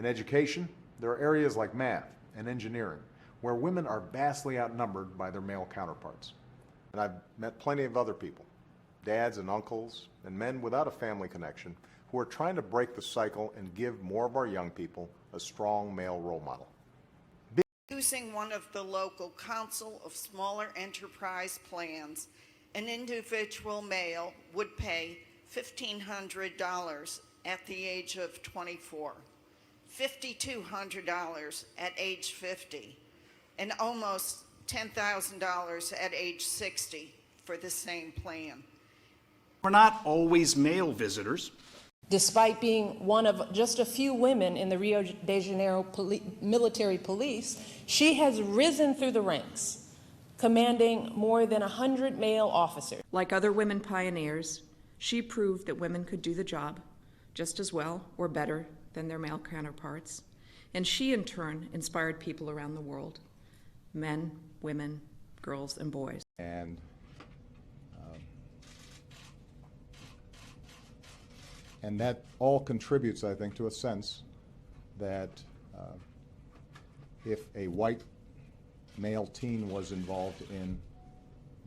education, there are areas like math and engineering where women are vastly outnumbered by their male counterparts. And I've met plenty of other people, dads and uncles and men without a family connection, who are trying to break the cycle and give more of our young people a strong male role model. Using one of the local Council of Smaller Enterprise plans, an individual male would pay $1,500 at the age of 24, $5,200 at age 50, and almost $10,000 at age 60 for the same plan. We're not always male visitors. Despite being one of just a few women in the Rio de Janeiro military police, she has risen through the ranks, commanding more than 100 male officers. Like other women pioneers, she proved that women could do the job just as well or better than their male counterparts. And she, in turn, inspired people around the world, men, women, girls, and boys. And that all contributes, I think, to a sense that if a white male teen was involved in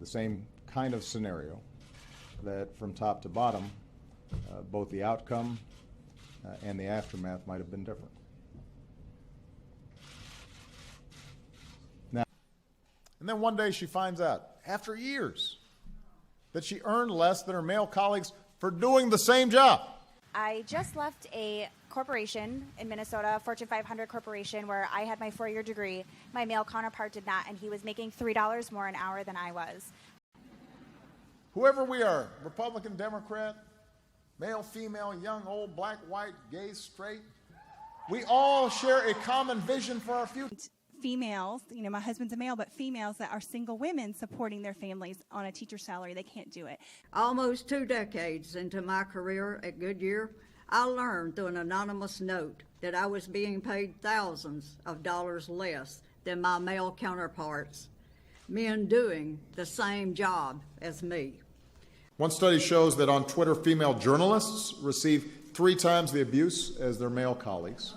the same kind of scenario, that from top to bottom, both the outcome and the aftermath might have been different. Now, and then one day she finds out, after years, that she earned less than her male colleagues for doing the same job. I just left a corporation in Minnesota, a Fortune 500 corporation, where I had my 4-year degree. My male counterpart did not, and he was making $3 more an hour than I was. Whoever we are, Republican, Democrat, male, female, young, old, black, white, gay, straight, we all share a common vision for our future. Females, you know, my husband's a male, but females that are single women supporting their families on a teacher's salary, they can't do it. Almost 2 decades into my career at Goodyear, I learned through an anonymous note that I was being paid thousands of dollars less than my male counterparts, men doing the same job as me. One study shows that on Twitter, female journalists receive 3 times the abuse as their male colleagues.